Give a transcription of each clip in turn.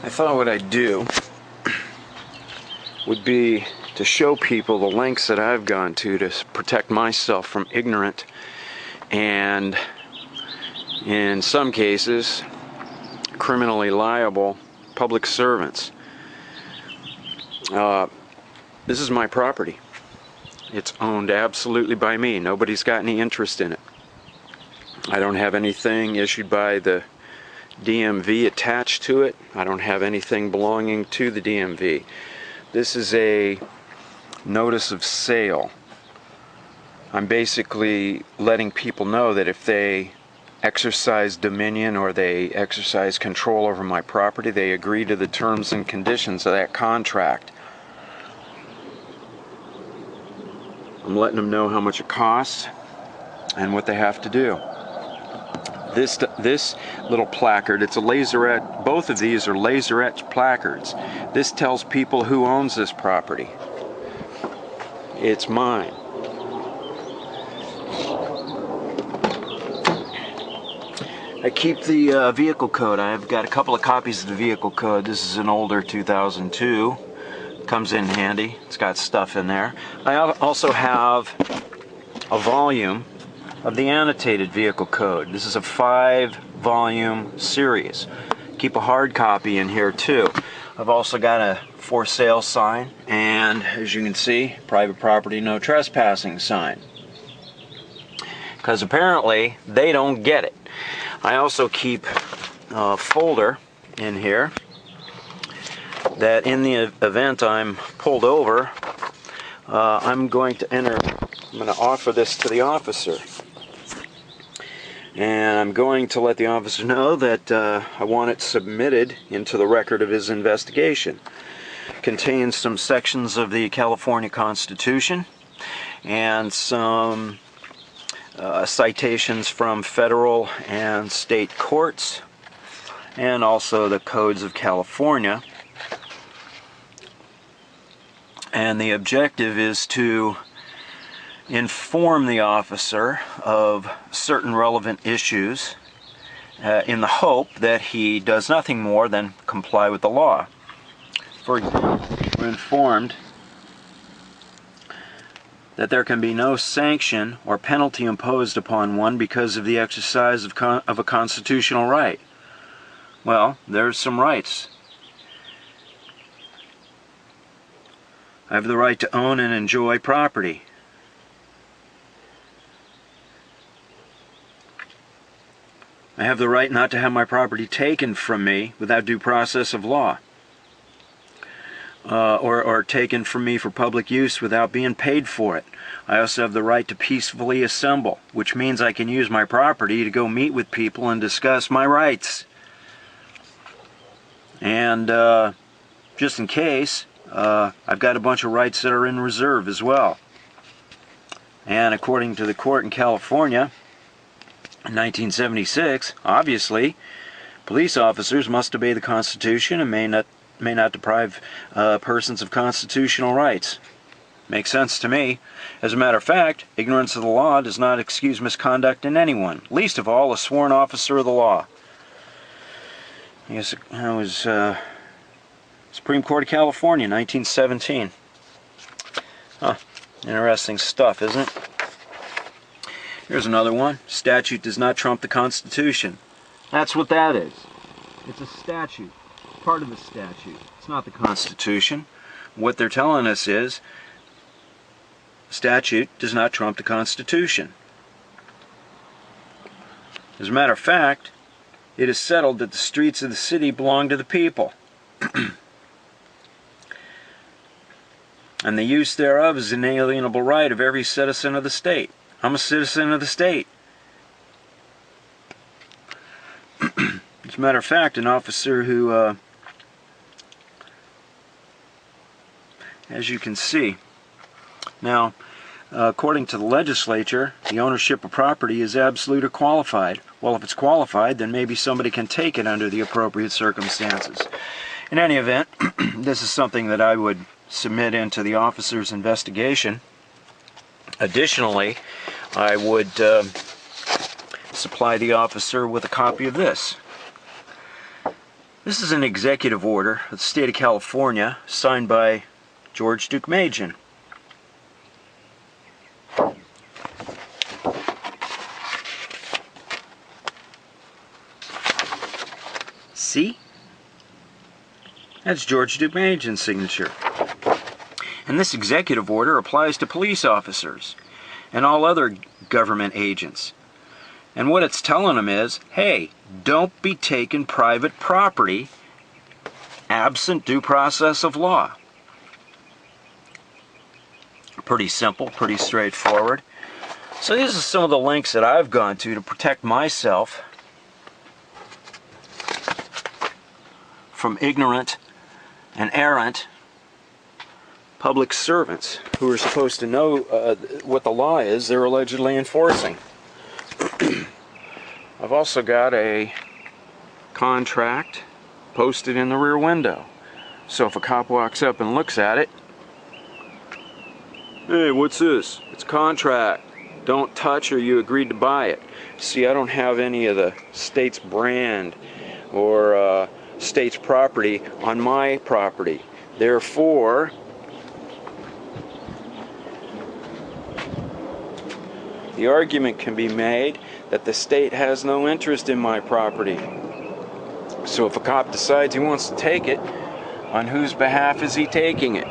I thought what I'd do would be to show people the lengths that I've gone to protect myself from ignorant and, in some cases, criminally liable public servants. This is my property. It's owned absolutely by me. Nobody's got any interest in it. I don't have anything issued by the DMV attached to it. I don't have anything belonging to the DMV. This is a notice of sale. I'm basically letting people know that if they exercise dominion or they exercise control over my property, they agree to the terms and conditions of that contract. I'm letting them know how much it costs and what they have to do. This little placard, it's a laserette, both of these are laser etched placards. This tells people who owns this property. It's mine. I keep the vehicle code. I've got a couple of copies of the vehicle code. This is an older 2002. Comes in handy. It's got stuff in there. I also have a volume of the annotated vehicle code. This is a 5-volume series. Keep a hard copy in here too. I've also got a for sale sign and, as you can see, private property no trespassing sign. Because apparently they don't get it. I also keep a folder in here that in the event I'm pulled over, I'm going to offer this to the officer. And I'm going to let the officer know that I want it submitted into the record of his investigation. It contains some sections of the California Constitution and some citations from federal and state courts, and also the codes of California. And the objective is to inform the officer of certain relevant issues in the hope that he does nothing more than comply with the law. For example, we're informed that there can be no sanction or penalty imposed upon one because of the exercise of a constitutional right. Well, there's some rights. I have the right to own and enjoy property. I have the right not to have my property taken from me without due process of law, or taken from me for public use without being paid for it. I also have the right to peacefully assemble, which means I can use my property to go meet with people and discuss my rights. And just in case, I've got a bunch of rights that are in reserve as well. And according to the court in California, in 1976, obviously, police officers must obey the Constitution and may not deprive persons of constitutional rights. Makes sense to me. As a matter of fact, ignorance of the law does not excuse misconduct in anyone, least of all a sworn officer of the law. Yes, that was Supreme Court of California, 1917. Huh. Interesting stuff, isn't it? Here's another one. Statute does not trump the Constitution. That's what that is. It's a statute. Part of the statute. It's not the Constitution. What they're telling us is statute does not trump the Constitution. As a matter of fact, it is settled that the streets of the city belong to the people. And the use thereof is an inalienable right of every citizen of the state. I'm a citizen of the state. As a matter of fact, an officer who, as you can see, now, according to the legislature, the ownership of property is absolute or qualified. Well, if it's qualified, then maybe somebody can take it under the appropriate circumstances. In any event, this is something that I would submit into the officer's investigation. Additionally, I would supply the officer with a copy of this. This is an executive order of the state of California, signed by George Deukmejian. See? That's George Deukmejian's signature. And this executive order applies to police officers and all other government agents. And what it's telling them is, hey, don't be taking private property absent due process of law. Pretty simple, pretty straightforward. So these are some of the links that I've gone to protect myself from ignorant and errant public servants who are supposed to know what the law is they're allegedly enforcing. I've also got a contract posted in the rear window. So if a cop walks up and looks at it, hey, what's this? It's a contract. Don't touch or you agreed to buy it. See, I don't have any of the state's brand or state's property on my property. Therefore, the argument can be made that the state has no interest in my property. So if a cop decides he wants to take it, on whose behalf is he taking it?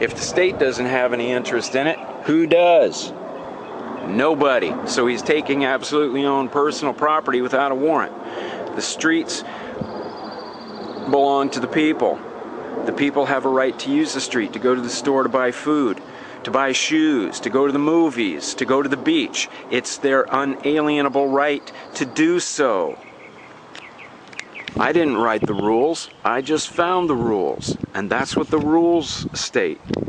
If the state doesn't have any interest in it, who does? Nobody. So he's taking absolutely own personal property without a warrant. The streets belong to the people. The people have a right to use the street, to go to the store to buy food, to buy shoes, to go to the movies, to go to the beach. It's their unalienable right to do so. I didn't write the rules, I just found the rules, and that's what the rules state.